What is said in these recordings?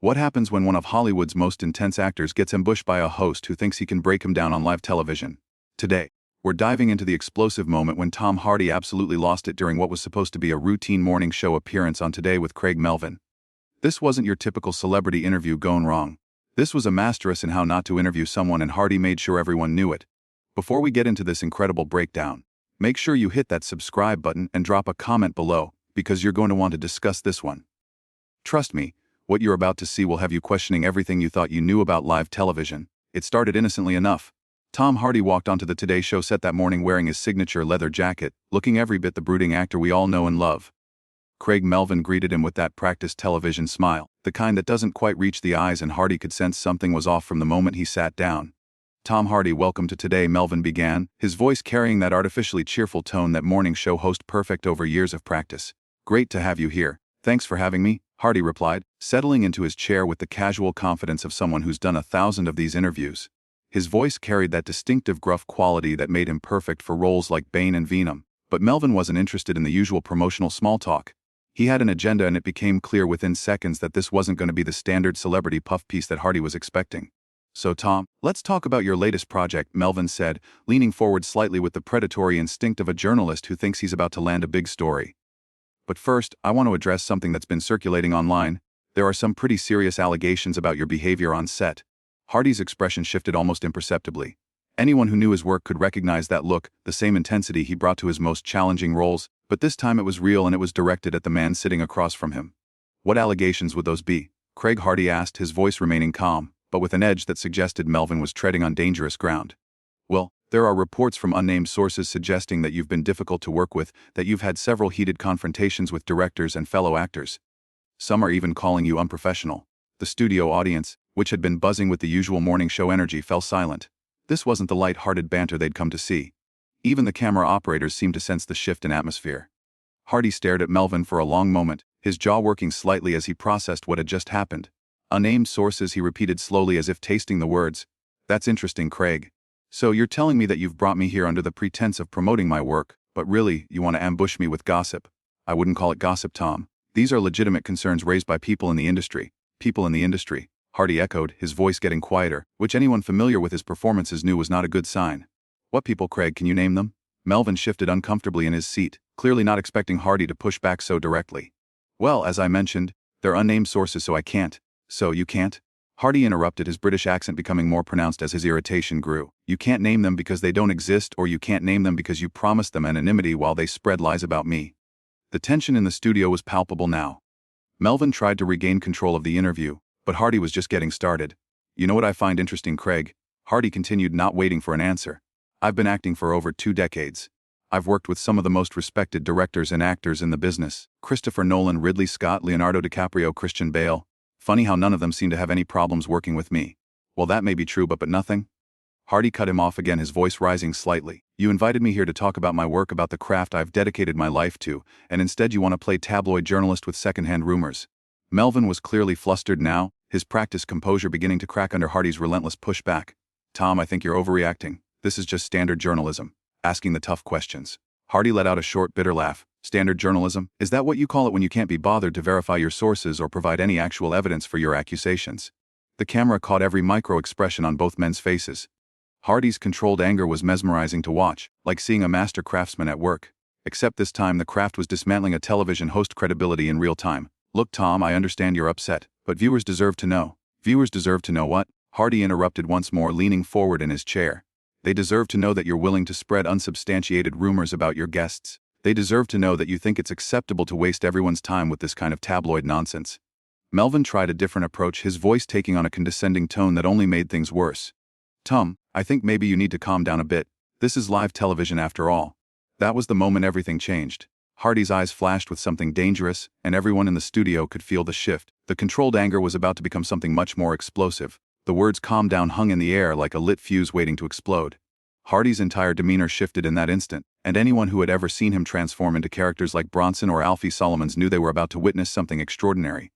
What happens when one of Hollywood's most intense actors gets ambushed by a host who thinks he can break him down on live television? Today, we're diving into the explosive moment when Tom Hardy absolutely lost it during what was supposed to be a routine morning show appearance on Today with Craig Melvin. This wasn't your typical celebrity interview gone wrong. This was a masterclass in how not to interview someone, and Hardy made sure everyone knew it. Before we get into this incredible breakdown, make sure you hit that subscribe button and drop a comment below, because you're going to want to discuss this one. Trust me, what you're about to see will have you questioning everything you thought you knew about live television. It started innocently enough. Tom Hardy walked onto the Today Show set that morning wearing his signature leather jacket, looking every bit the brooding actor we all know and love. Craig Melvin greeted him with that practiced television smile, the kind that doesn't quite reach the eyes, and Hardy could sense something was off from the moment he sat down. "Tom Hardy, welcome to Today," Melvin began, his voice carrying that artificially cheerful tone that morning show host perfect over years of practice. "Great to have you here. Thanks for having me," Hardy replied, settling into his chair with the casual confidence of someone who's done 1,000 of these interviews. His voice carried that distinctive gruff quality that made him perfect for roles like Bane and Venom. But Melvin wasn't interested in the usual promotional small talk. He had an agenda, and it became clear within seconds that this wasn't going to be the standard celebrity puff piece that Hardy was expecting. "So Tom, let's talk about your latest project," Melvin said, leaning forward slightly with the predatory instinct of a journalist who thinks he's about to land a big story. "But first, I want to address something that's been circulating online. There are some pretty serious allegations about your behavior on set." Hardy's expression shifted almost imperceptibly. Anyone who knew his work could recognize that look, the same intensity he brought to his most challenging roles, but this time it was real, and it was directed at the man sitting across from him. "What allegations would those be?" Craig Hardy asked, his voice remaining calm, but with an edge that suggested Melvin was treading on dangerous ground. "Well, there are reports from unnamed sources suggesting that you've been difficult to work with, that you've had several heated confrontations with directors and fellow actors. Some are even calling you unprofessional." The studio audience, which had been buzzing with the usual morning show energy, fell silent. This wasn't the light-hearted banter they'd come to see. Even the camera operators seemed to sense the shift in atmosphere. Hardy stared at Melvin for a long moment, his jaw working slightly as he processed what had just happened. "Unnamed sources," he repeated slowly as if tasting the words. "That's interesting, Craig. So you're telling me that you've brought me here under the pretense of promoting my work, but really, you want to ambush me with gossip?" "I wouldn't call it gossip, Tom. These are legitimate concerns raised by people in the industry." "People in the industry?" Hardy echoed, his voice getting quieter, which anyone familiar with his performances knew was not a good sign. "What people, Craig? Can you name them?" Melvin shifted uncomfortably in his seat, clearly not expecting Hardy to push back so directly. "Well, as I mentioned, they're unnamed sources, so I can't." "So you can't?" Hardy interrupted, his British accent becoming more pronounced as his irritation grew. "You can't name them because they don't exist, or you can't name them because you promised them anonymity while they spread lies about me." The tension in the studio was palpable now. Melvin tried to regain control of the interview, but Hardy was just getting started. "You know what I find interesting, Craig?" Hardy continued, not waiting for an answer. "I've been acting for over 2 decades. I've worked with some of the most respected directors and actors in the business: Christopher Nolan, Ridley Scott, Leonardo DiCaprio, Christian Bale. Funny how none of them seem to have any problems working with me." "Well, that may be true, but nothing?" Hardy cut him off again, his voice rising slightly. "You invited me here to talk about my work, about the craft I've dedicated my life to, and instead you want to play tabloid journalist with secondhand rumors." Melvin was clearly flustered now, his practiced composure beginning to crack under Hardy's relentless pushback. "Tom, I think you're overreacting. This is just standard journalism. Asking the tough questions." Hardy let out a short, bitter laugh. "Standard journalism? Is that what you call it when you can't be bothered to verify your sources or provide any actual evidence for your accusations?" The camera caught every micro-expression on both men's faces. Hardy's controlled anger was mesmerizing to watch, like seeing a master craftsman at work. Except this time the craft was dismantling a television host credibility in real time. "Look, Tom, I understand you're upset, but viewers deserve to know." "Viewers deserve to know what?" Hardy interrupted once more, leaning forward in his chair. "They deserve to know that you're willing to spread unsubstantiated rumors about your guests. They deserve to know that you think it's acceptable to waste everyone's time with this kind of tabloid nonsense." Melvin tried a different approach, his voice taking on a condescending tone that only made things worse. "Tom, I think maybe you need to calm down a bit. This is live television after all." That was the moment everything changed. Hardy's eyes flashed with something dangerous, and everyone in the studio could feel the shift. The controlled anger was about to become something much more explosive. The words "calm down" hung in the air like a lit fuse waiting to explode. Hardy's entire demeanor shifted in that instant, and anyone who had ever seen him transform into characters like Bronson or Alfie Solomons knew they were about to witness something extraordinary.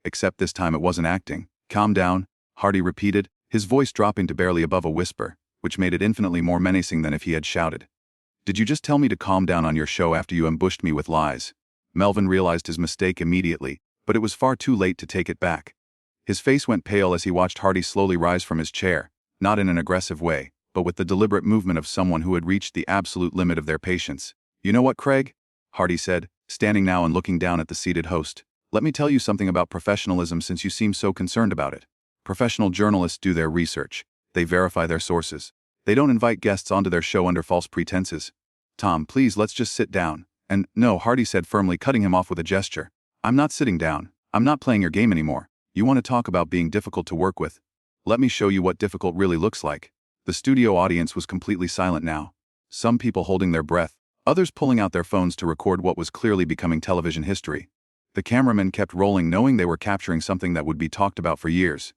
Except this time it wasn't acting. "Calm down," Hardy repeated, his voice dropping to barely above a whisper, which made it infinitely more menacing than if he had shouted. "Did you just tell me to calm down on your show after you ambushed me with lies?" Melvin realized his mistake immediately, but it was far too late to take it back. His face went pale as he watched Hardy slowly rise from his chair, not in an aggressive way, but with the deliberate movement of someone who had reached the absolute limit of their patience. "You know what, Craig?" Hardy said, standing now and looking down at the seated host. "Let me tell you something about professionalism since you seem so concerned about it. Professional journalists do their research. They verify their sources. They don't invite guests onto their show under false pretenses." "Tom, please, let's just sit down." "And no," Hardy said firmly, cutting him off with a gesture. "I'm not sitting down. I'm not playing your game anymore. You want to talk about being difficult to work with? Let me show you what difficult really looks like." The studio audience was completely silent now. Some people holding their breath, others pulling out their phones to record what was clearly becoming television history. The cameramen kept rolling, knowing they were capturing something that would be talked about for years.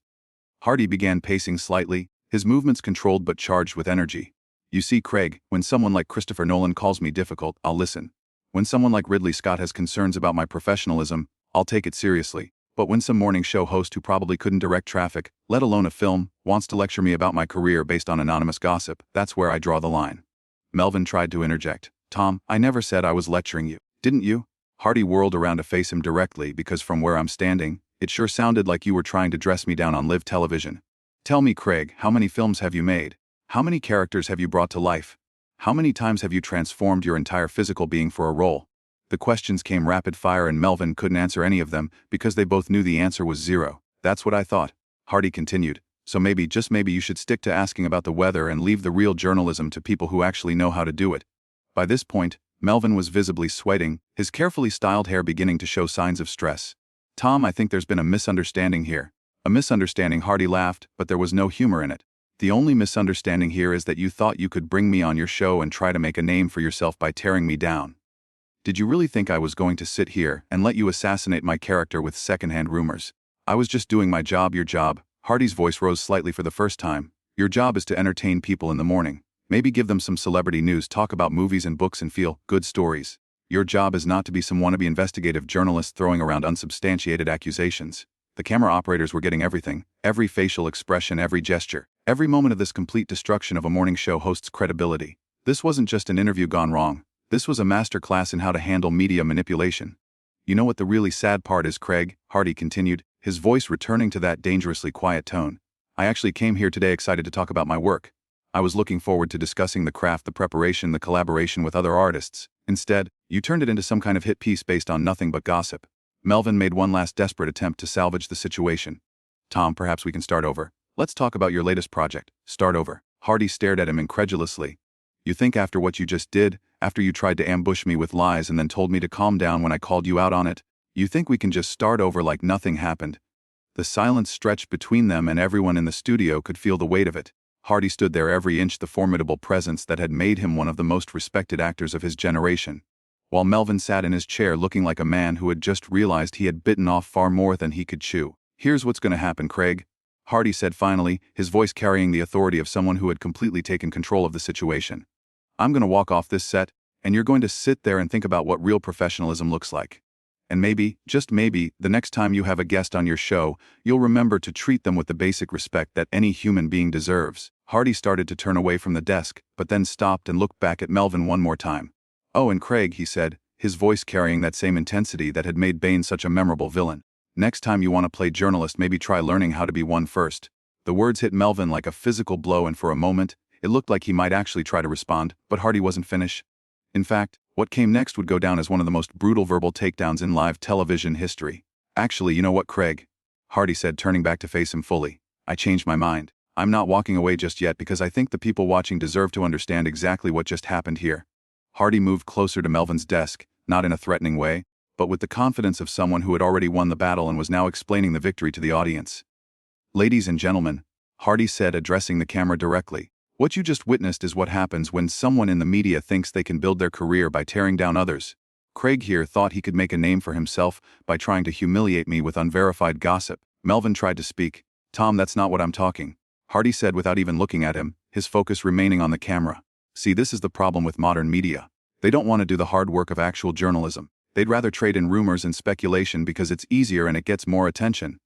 Hardy began pacing slightly, his movements controlled but charged with energy. "You see, Craig, when someone like Christopher Nolan calls me difficult, I'll listen. When someone like Ridley Scott has concerns about my professionalism, I'll take it seriously. But when some morning show host who probably couldn't direct traffic, let alone a film, wants to lecture me about my career based on anonymous gossip, that's where I draw the line." Melvin tried to interject. "Tom, I never said I was lecturing you. Didn't you?" Hardy whirled around to face him directly because from where I'm standing, it sure sounded like you were trying to dress me down on live television. "Tell me, Craig, how many films have you made? How many characters have you brought to life? How many times have you transformed your entire physical being for a role?" The questions came rapid fire and Melvin couldn't answer any of them because they both knew the answer was zero. "That's what I thought," Hardy continued. "So maybe, just maybe, you should stick to asking about the weather and leave the real journalism to people who actually know how to do it." By this point, Melvin was visibly sweating, his carefully styled hair beginning to show signs of stress. "Tom, I think there's been a misunderstanding here." "A misunderstanding?" Hardy laughed, but there was no humor in it. "The only misunderstanding here is that you thought you could bring me on your show and try to make a name for yourself by tearing me down. Did you really think I was going to sit here and let you assassinate my character with secondhand rumors? I was just doing my job." "Your job?" Hardy's voice rose slightly for the first time. "Your job is to entertain people in the morning. Maybe give them some celebrity news, talk about movies and books and feel good stories. Your job is not to be some wannabe investigative journalist throwing around unsubstantiated accusations." The camera operators were getting everything, every facial expression, every gesture, every moment of this complete destruction of a morning show host's credibility. This wasn't just an interview gone wrong. This was a masterclass in how to handle media manipulation. "You know what the really sad part is, Craig?" Hardy continued, his voice returning to that dangerously quiet tone. "I actually came here today excited to talk about my work. I was looking forward to discussing the craft, the preparation, the collaboration with other artists. Instead, you turned it into some kind of hit piece based on nothing but gossip." Melvin made one last desperate attempt to salvage the situation. "Tom, perhaps we can start over. Let's talk about your latest project." "Start over?" Hardy stared at him incredulously. "You think after what you just did, after you tried to ambush me with lies and then told me to calm down when I called you out on it, you think we can just start over like nothing happened?" The silence stretched between them and everyone in the studio could feel the weight of it. Hardy stood there, every inch the formidable presence that had made him one of the most respected actors of his generation, while Melvin sat in his chair looking like a man who had just realized he had bitten off far more than he could chew. "Here's what's going to happen, Craig," Hardy said finally, his voice carrying the authority of someone who had completely taken control of the situation. "I'm going to walk off this set, and you're going to sit there and think about what real professionalism looks like. And maybe, just maybe, the next time you have a guest on your show, you'll remember to treat them with the basic respect that any human being deserves." Hardy started to turn away from the desk, but then stopped and looked back at Melvin one more time. "Oh, and Craig," he said, his voice carrying that same intensity that had made Bane such a memorable villain. "Next time you want to play journalist, maybe try learning how to be one first." The words hit Melvin like a physical blow, and for a moment, it looked like he might actually try to respond, but Hardy wasn't finished. In fact, what came next would go down as one of the most brutal verbal takedowns in live television history. "Actually, you know what, Craig?" Hardy said, turning back to face him fully. "I changed my mind. I'm not walking away just yet because I think the people watching deserve to understand exactly what just happened here." Hardy moved closer to Melvin's desk, not in a threatening way, but with the confidence of someone who had already won the battle and was now explaining the victory to the audience. "Ladies and gentlemen," Hardy said, addressing the camera directly, "what you just witnessed is what happens when someone in the media thinks they can build their career by tearing down others. Craig here thought he could make a name for himself by trying to humiliate me with unverified gossip." Melvin tried to speak. "Tom, that's not what I'm talking," Hardy said without even looking at him, his focus remaining on the camera. "See, this is the problem with modern media. They don't want to do the hard work of actual journalism. They'd rather trade in rumors and speculation because it's easier and it gets more attention."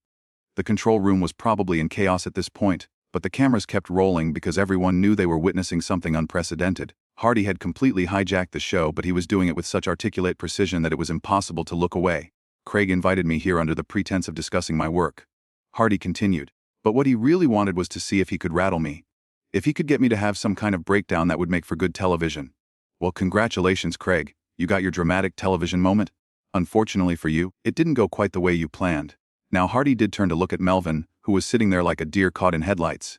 The control room was probably in chaos at this point, but the cameras kept rolling because everyone knew they were witnessing something unprecedented. Hardy had completely hijacked the show, but he was doing it with such articulate precision that it was impossible to look away. "Craig invited me here under the pretense of discussing my work. Hardy continued. But what he really wanted was to see if he could rattle me. If he could get me to have some kind of breakdown that would make for good television. Well, congratulations, Craig. You got your dramatic television moment? Unfortunately for you, it didn't go quite the way you planned. Now Hardy did turn to look at Melvin, who was sitting there like a deer caught in headlights.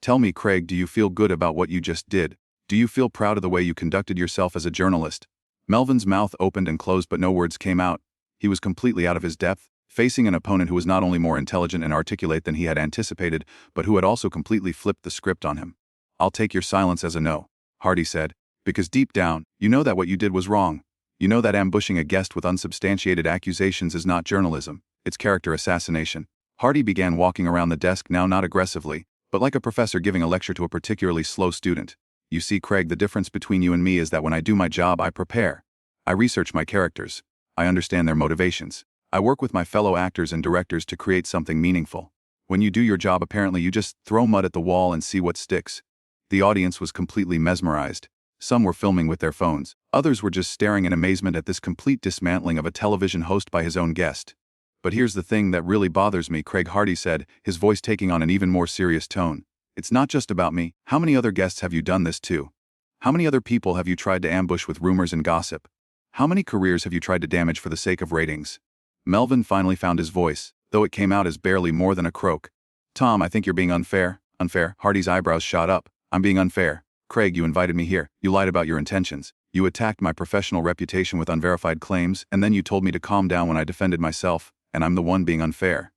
Tell me, Craig, do you feel good about what you just did? Do you feel proud of the way you conducted yourself as a journalist? Melvin's mouth opened and closed, but no words came out. He was completely out of his depth, facing an opponent who was not only more intelligent and articulate than he had anticipated, but who had also completely flipped the script on him. I'll take your silence as a no, Hardy said, because deep down, you know that what you did was wrong. You know that ambushing a guest with unsubstantiated accusations is not journalism, it's character assassination. Hardy began walking around the desk, now not aggressively, but like a professor giving a lecture to a particularly slow student. You see, Craig, the difference between you and me is that when I do my job, I prepare. I research my characters. I understand their motivations. I work with my fellow actors and directors to create something meaningful. When you do your job, apparently you just throw mud at the wall and see what sticks. The audience was completely mesmerized. Some were filming with their phones. Others were just staring in amazement at this complete dismantling of a television host by his own guest. But here's the thing that really bothers me, Craig, Hardy said, his voice taking on an even more serious tone. It's not just about me. How many other guests have you done this to? How many other people have you tried to ambush with rumors and gossip? How many careers have you tried to damage for the sake of ratings? Melvin finally found his voice, though it came out as barely more than a croak. Tom, I think you're being unfair. Unfair? Hardy's eyebrows shot up. I'm being unfair. Craig, you invited me here. You lied about your intentions. You attacked my professional reputation with unverified claims, and then you told me to calm down when I defended myself, and I'm the one being unfair.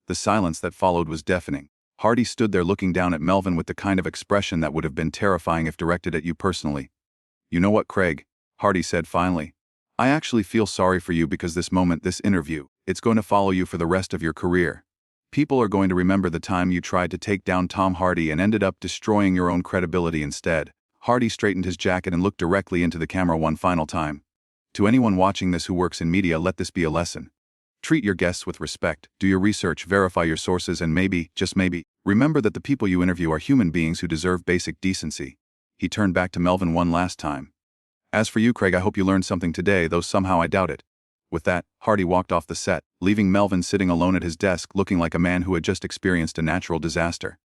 The silence that followed was deafening. Hardy stood there looking down at Melvin with the kind of expression that would have been terrifying if directed at you personally. You know what, Craig? Hardy said finally. I actually feel sorry for you because this moment, this interview, it's going to follow you for the rest of your career. People are going to remember the time you tried to take down Tom Hardy and ended up destroying your own credibility instead. Hardy straightened his jacket and looked directly into the camera one final time. To anyone watching this who works in media, let this be a lesson. Treat your guests with respect, do your research, verify your sources, and maybe, just maybe, remember that the people you interview are human beings who deserve basic decency. He turned back to Melvin one last time. As for you, Craig, I hope you learned something today, though somehow I doubt it. With that, Hardy walked off the set, leaving Melvin sitting alone at his desk looking like a man who had just experienced a natural disaster.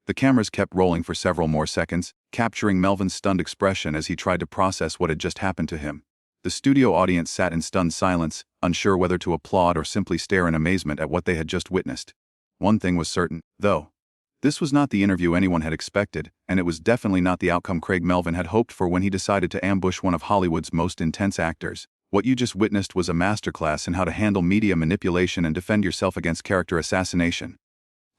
The cameras kept rolling for several more seconds, capturing Melvin's stunned expression as he tried to process what had just happened to him. The studio audience sat in stunned silence, unsure whether to applaud or simply stare in amazement at what they had just witnessed. One thing was certain, though. This was not the interview anyone had expected, and it was definitely not the outcome Craig Melvin had hoped for when he decided to ambush one of Hollywood's most intense actors. What you just witnessed was a masterclass in how to handle media manipulation and defend yourself against character assassination.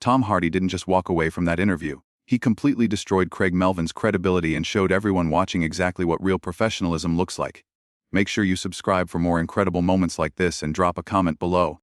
Tom Hardy didn't just walk away from that interview. He completely destroyed Craig Melvin's credibility and showed everyone watching exactly what real professionalism looks like. Make sure you subscribe for more incredible moments like this and drop a comment below.